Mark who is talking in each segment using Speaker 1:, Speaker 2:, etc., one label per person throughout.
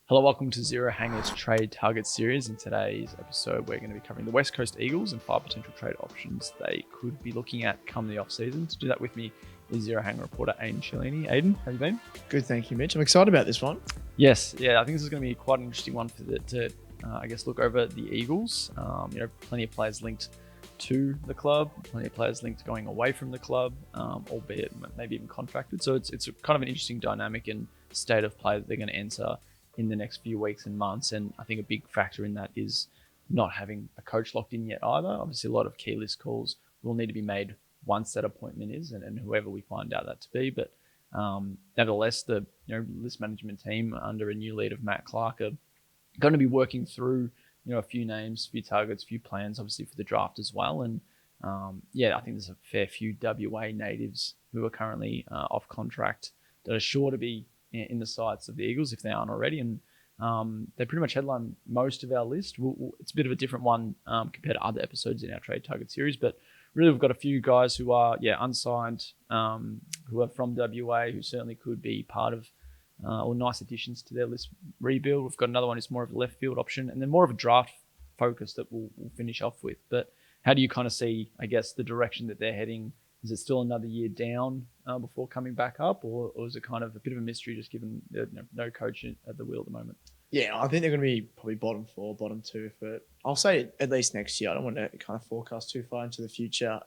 Speaker 1: Hello, welcome to Zero Hangers Trade Target Series. In today's episode, we're going to be covering the West Coast Eagles and 5 potential trade options they could be looking at come the off-season. To do that with me is Zero Hanger reporter Aidan Cellini. Aidan, how have you been?
Speaker 2: Good, thank you, Mitch. I'm excited about this one.
Speaker 1: Yes, I think this is going to be quite an interesting one to look over the Eagles. Plenty of players linked to the club, plenty of players linked going away from the club, albeit maybe even contracted. So it's kind of an interesting dynamic and state of play that they're going to enter in the next few weeks and months. And I think a big factor in that is not having a coach locked in yet either. Obviously, a lot of key list calls will need to be made once that appointment is, and whoever we find out that to be. But nevertheless, the list management team under a new lead of Matt Clark are going to be working through a few names, a few targets, a few plans, obviously for the draft as well. And I think there's a fair few WA natives who are currently off contract that are sure to be in the sights of the Eagles if they aren't already. And they pretty much headline most of our list. It's a bit of a different one compared to other episodes in our trade target series, but really we've got a few guys who are unsigned, who are from WA, who certainly could be part of or nice additions to their list rebuild. We've got another one who's more of a left field option, and then more of a draft focus that we'll finish off with. But how do you kind of see, I guess, the direction that they're heading? Is it still another year down before coming back up, or is it kind of a bit of a mystery just given no coach at the wheel at the moment?
Speaker 2: Yeah, I think they're going to be probably bottom 4, bottom 2 for, I'll say at least next year. I don't want to kind of forecast too far into the future.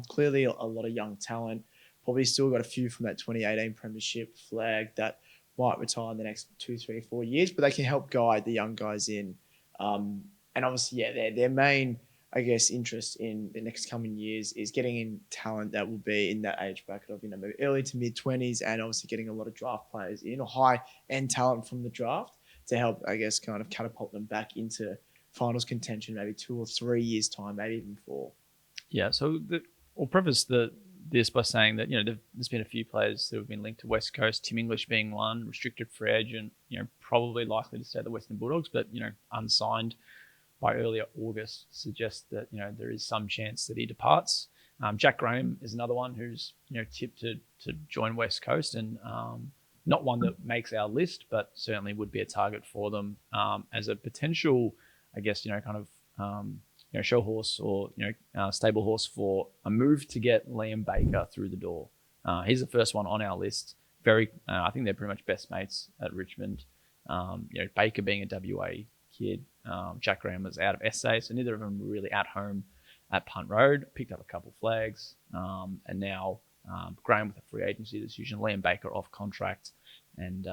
Speaker 2: Clearly a lot of young talent, probably still got a few from that 2018 premiership flag that might retire in the next 2, 3, 4 years, but they can help guide the young guys in. And obviously, their main, I guess, interest in the next coming years is getting in talent that will be in that age bracket of, maybe early to mid 20s, and obviously getting a lot of draft players in, or high end talent from the draft to help, I guess, kind of catapult them back into finals contention, maybe 2 or 3 years time, maybe even 4.
Speaker 1: Yeah. So we'll preface this by saying that, there's been a few players that have been linked to West Coast, Tim English being one, restricted free agent, probably likely to stay at the Western Bulldogs, but, unsigned by earlier August suggests that, there is some chance that he departs. Jack Graham is another one who's, tipped to join West Coast, and not one that makes our list, but certainly would be a target for them as a potential, I guess, show horse or, stable horse for a move to get Liam Baker through the door. He's the first one on our list. I think they're pretty much best mates at Richmond. Baker being a WA kid, Jack Graham was out of SA, so neither of them were really at home at Punt Road. Picked up a couple flags, and now Graham with a free agency decision, Liam Baker off contract, and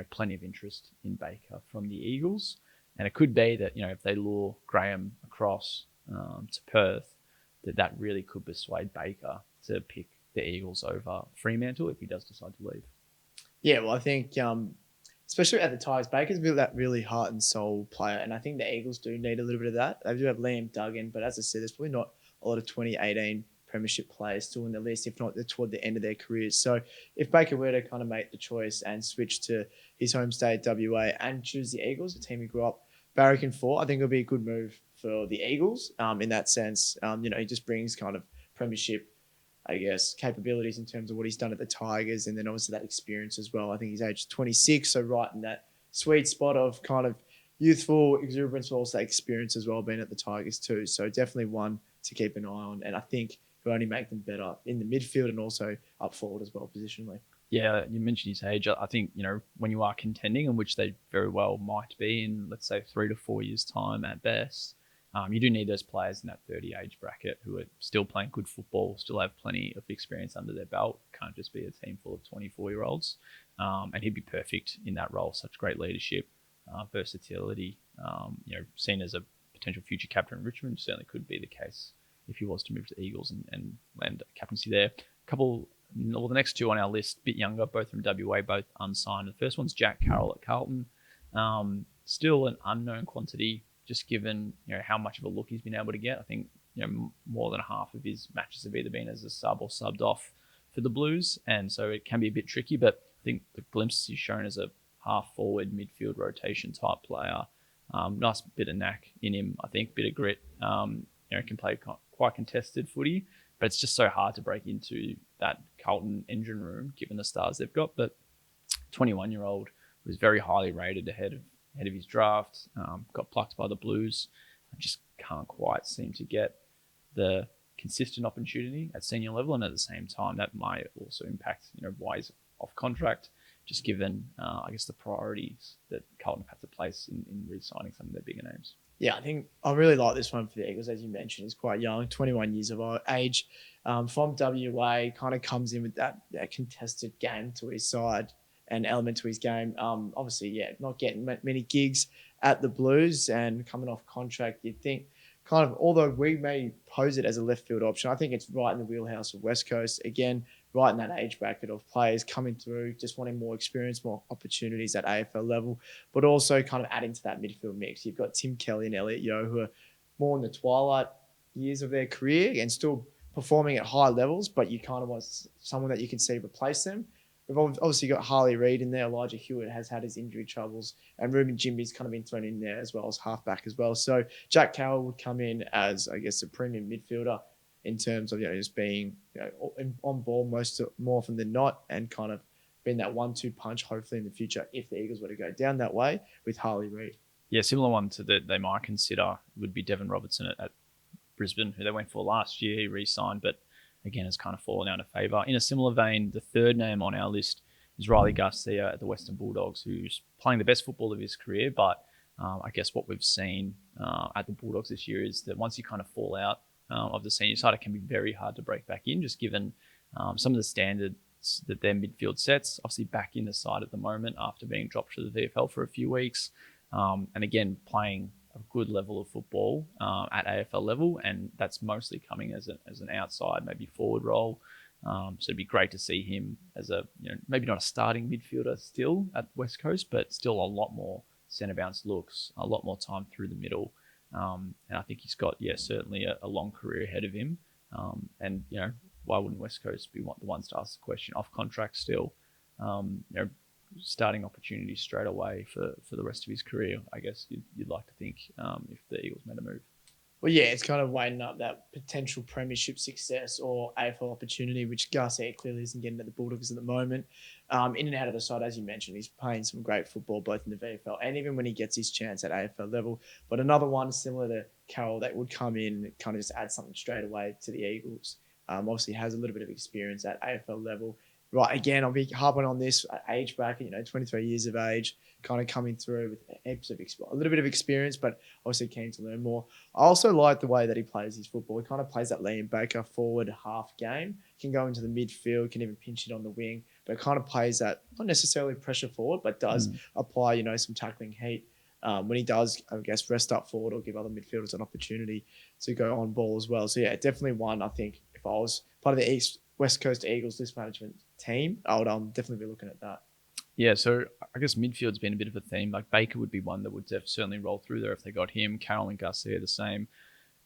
Speaker 1: plenty of interest in Baker from the Eagles. And it could be that if they lure Graham across to Perth, that really could persuade Baker to pick the Eagles over Fremantle if he does decide to leave.
Speaker 2: Yeah, well, I think especially at the Tigers, Baker's that really heart and soul player, and I think the Eagles do need a little bit of that. They do have Liam Duggan, but as I said, there's probably not a lot of 2018 premiership players still in the list, if not they're toward the end of their careers. So if Baker were to kind of make the choice and switch to his home state, WA, and choose the Eagles, a team he grew up barracking for, I think it'll be a good move for the Eagles in that sense. He just brings kind of premiership, I guess, capabilities in terms of what he's done at the Tigers, and then obviously that experience as well. I think he's aged 26, so right in that sweet spot of kind of youthful exuberance, but also experience as well, being at the Tigers too. So definitely one to keep an eye on, and I think will only make them better in the midfield and also up forward as well, positionally.
Speaker 1: Yeah, you mentioned his age. I think, when you are contending, and which they very well might be in, let's say, 3 to 4 years' time at best, you do need those players in that 30 age bracket who are still playing good football, still have plenty of experience under their belt. Can't just be a team full of 24-year-olds. And he'd be perfect in that role. Such great leadership, versatility, seen as a potential future captain in Richmond. Certainly could be the case if he was to move to the Eagles and land captaincy there. The next two on our list, a bit younger, both from WA, both unsigned. The first one's Jack Carroll at Carlton. Still an unknown quantity, just given how much of a look he's been able to get. I think more than half of his matches have either been as a sub or subbed off for the Blues, and so it can be a bit tricky. But I think the glimpses he's shown as a half forward midfield rotation type player, nice bit of knack in him. I think bit of grit. Can play quite contested footy, but it's just so hard to break into that Carlton engine room given the stars they've got. But 21-year-old was very highly rated ahead of ahead of his draft, got plucked by the Blues. I just can't quite seem to get the consistent opportunity at senior level, and at the same time, that might also impact why he's off contract, just given I guess the priorities that Carlton have had to place in re-signing some of their bigger names.
Speaker 2: Yeah, I think I really like this one for the Eagles, as you mentioned. He's quite young, 21 years of age, from WA, kind of comes in with that contested game to his side and element to his game. Obviously, yeah, not getting many gigs at the Blues and coming off contract. You'd think kind of, although we may pose it as a left field option, I think it's right in the wheelhouse of West Coast. Again, right in that age bracket of players coming through, just wanting more experience, more opportunities at AFL level, but also kind of adding to that midfield mix. You've got Tim Kelly and Elliot Yeo, who are more in the twilight years of their career and still performing at high levels, but you kind of want someone that you can see replace them. We've obviously got Harley Reid in there. Elijah Hewitt has had his injury troubles, and Ruben Jimby's kind of been thrown in there as well as halfback as well. So Jack Carroll would come in as, I guess, a premium midfielder in terms of just being on ball more often than not, and kind of being that 1-2 punch. Hopefully in the future, if the Eagles were to go down that way with Harley Reid.
Speaker 1: Yeah, similar one to that they might consider would be Devon Robertson at Brisbane, who they went for last year. He re-signed, but again has kind of fallen out of favour. In a similar vein, the third name on our list is Riley Garcia at the Western Bulldogs, who's playing the best football of his career. But I guess what we've seen at the Bulldogs this year is that once you kind of fall out of the senior side, it can be very hard to break back in, just given some of the standards that their midfield sets. Obviously back in the side at the moment after being dropped to the VFL for a few weeks. And again, playing a good level of football at AFL level, and that's mostly coming as an outside, maybe forward role. So it'd be great to see him as a, maybe not a starting midfielder still at West Coast, but still a lot more centre bounce looks, a lot more time through the middle. And I think he's got, certainly a long career ahead of him. And, why wouldn't West Coast be the ones to ask the question off contract still? Starting opportunities straight away for the rest of his career, I guess you'd like to think, if the Eagles made a move.
Speaker 2: Well, yeah, it's kind of weighing up that potential premiership success or AFL opportunity, which Garcia clearly isn't getting at the Bulldogs at the moment. In and out of the side, as you mentioned, he's playing some great football both in the VFL and even when he gets his chance at AFL level. But another one similar to Carroll that would come in, kind of just add something straight away to the Eagles. Obviously has a little bit of experience at AFL level. Right, again, I'll be harping on this age bracket, 23 years of age, kind of coming through with heaps of a little bit of experience, but obviously keen to learn more. I also like the way that he plays his football. He kind of plays that Liam Baker forward half game, can go into the midfield, can even pinch it on the wing, but kind of plays that, not necessarily pressure forward, but does apply, some tackling heat. When he does, I guess, rest up forward or give other midfielders an opportunity to go on ball as well. So, yeah, definitely one, I think, if I was part of the West Coast Eagles list management team, I would definitely be looking at that.
Speaker 1: Yeah, so I guess midfield's been a bit of a theme. Like Baker would be one that would certainly roll through there if they got him. Carroll and Garcia the same.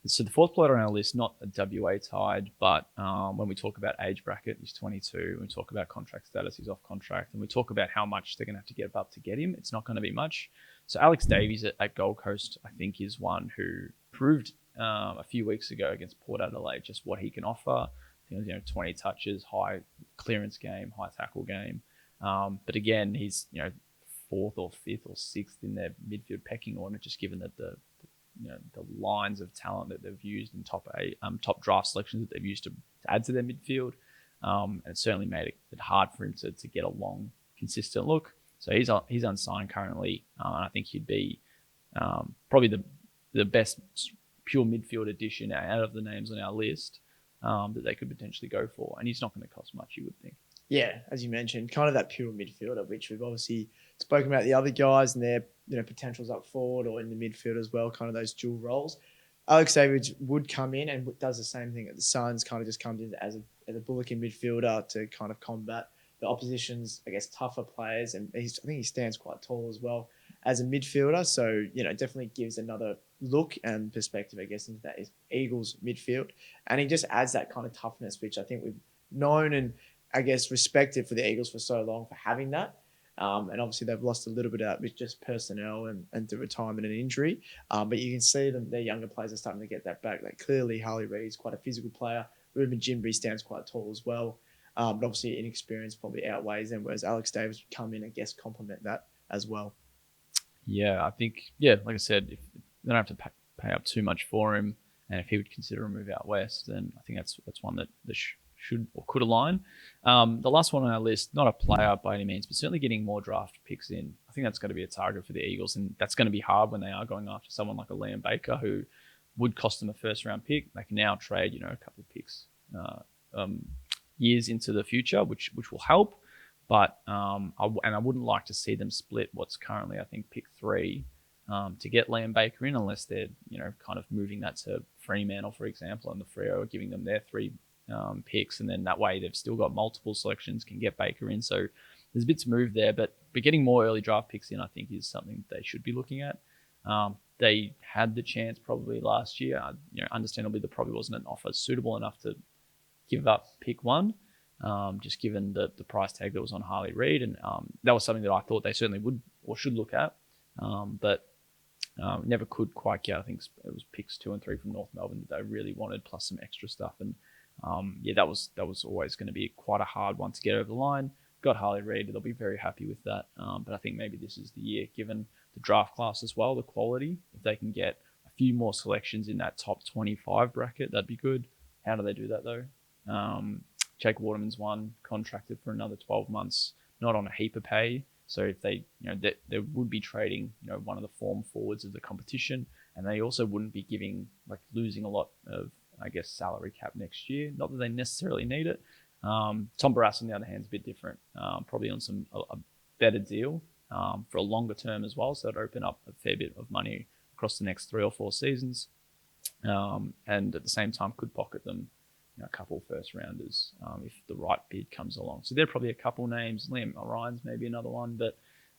Speaker 1: So the fourth player on our list, not a WA tied, but when we talk about age bracket, he's 22. When we talk about contract status, he's off contract. And we talk about how much they're going to have to get up to get him. It's not going to be much. So Alex Davies at Gold Coast, I think, is one who proved a few weeks ago against Port Adelaide just what he can offer. 20 touches, high clearance game, high tackle game. But again, he's fourth or fifth or sixth in their midfield pecking order, just given that the lines of talent that they've used in top draft selections that they've used to add to their midfield. And it certainly made it hard for him to get a long, consistent look. So he's unsigned currently. And I think he'd be probably the best pure midfield addition out of the names on our list that they could potentially go for. And he's not going to cost much, you would think.
Speaker 2: Yeah, as you mentioned, kind of that pure midfielder, which we've obviously spoken about the other guys and their potentials up forward or in the midfield as well, kind of those dual roles. Alex Davies would come in and does the same thing at the Suns, kind of just comes in as a bullock-in midfielder to kind of combat the opposition's, I guess, tougher players. And I think he stands quite tall as well as a midfielder. So, definitely gives another look and perspective, I guess, into that Eagles midfield. And he just adds that kind of toughness, which I think we've known and, I guess, respected for the Eagles for so long for having that. And obviously they've lost a little bit of that with just personnel and the retirement and injury. But you can see their younger players are starting to get that back. Like clearly Harley Reid is quite a physical player. Ruben Jimby stands quite tall as well. But obviously inexperience probably outweighs them, whereas Alex Davies would come in and, I guess, complement that as well.
Speaker 1: Yeah, I think, yeah, like I said, if they don't have to pay up too much for him, and if he would consider a move out west, then I think that's one that should or could align. The last one on our list, not a player by any means, but certainly getting more draft picks in. I think that's going to be a target for the Eagles, and that's going to be hard when they are going after someone like a Liam Baker who would cost them a first round pick. They can now trade, a couple of picks years into the future, which will help. But I wouldn't like to see them split what's currently, I think, pick 3 to get Liam Baker in, unless they're kind of moving that to Fremantle, for example, and the Freo are giving them their 3 picks, and then that way they've still got multiple selections, can get Baker in. So there's a bit to move there, but getting more early draft picks in, I think, is something they should be looking at. They had the chance probably last year. Understandably, there probably wasn't an offer suitable enough to give up pick 1. Just given the price tag that was on Harley Reid, and that was something that I thought they certainly would or should look at, but never could quite get. I think it was picks 2 and 3 from North Melbourne that they really wanted, plus some extra stuff, and that was always going to be quite a hard one to get over the line. Got Harley Reid, they'll be very happy with that, but I think maybe this is the year, given the draft class as well, the quality. If they can get a few more selections in that top 25 bracket, that'd be good. How do they do that though? Jake Waterman's one, contracted for another 12 months, not on a heap of pay. So if they, they would be trading, one of the form forwards of the competition, and they also wouldn't be losing a lot of, I guess, salary cap next year. Not that they necessarily need it. Tom Barrass, on the other hand, is a bit different. Probably on a better deal for a longer term as well. So it'd open up a fair bit of money across the next 3 or 4 seasons, and at the same time could pocket them a couple first rounders if the right bid comes along. So there are probably a couple names. Liam Orion's maybe another one, but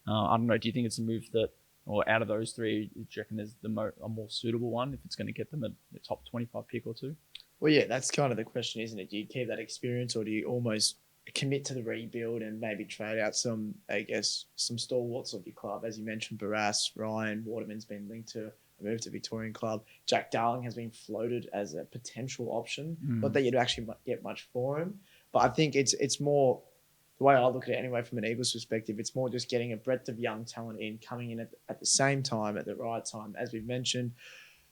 Speaker 1: I don't know. Do you think it's a move that, or out of those 3, do you reckon there's a more suitable one if it's going to get them a top 25 pick or 2?
Speaker 2: Well, yeah, that's kind of the question, isn't it? Do you keep that experience, or do you almost commit to the rebuild and maybe trade out some stalwarts of your club? As you mentioned, Barrass, Ryan, Waterman's been linked to a move to Victorian club. Jack Darling has been floated as a potential option. Not that you'd actually get much for him, but I think it's more, the way I look at it anyway from an Eagles perspective, it's more just getting a breadth of young talent in, coming in at the same time, at the right time. As we've mentioned,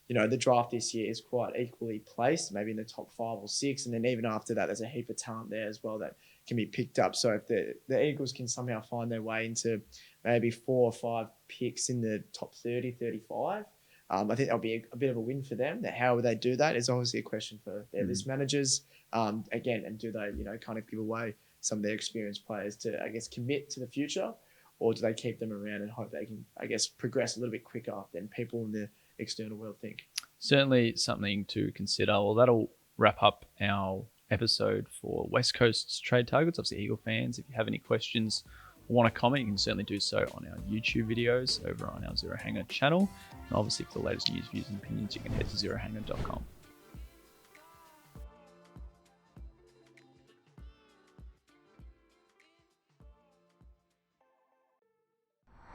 Speaker 2: the draft this year is quite equally placed, maybe in the top 5 or 6. And then even after that, there's a heap of talent there as well that can be picked up. So if the Eagles can somehow find their way into maybe 4 or 5 picks in the top 30, 35, I think that'll be a bit of a win for them. How would they do that is obviously a question for their list managers. Again, and do they, kind of give away some of their experienced players to, I guess, commit to the future, or do they keep them around and hope they can, I guess, progress a little bit quicker than people in the external world think?
Speaker 1: Certainly something to consider. Well, that'll wrap up our episode for West Coast's trade targets. Obviously, Eagle fans, if you have any questions or want to comment, you can certainly do so on our YouTube videos over on our Zero Hanger channel. And obviously, for the latest news, views, and opinions, you can head to zerohanger.com.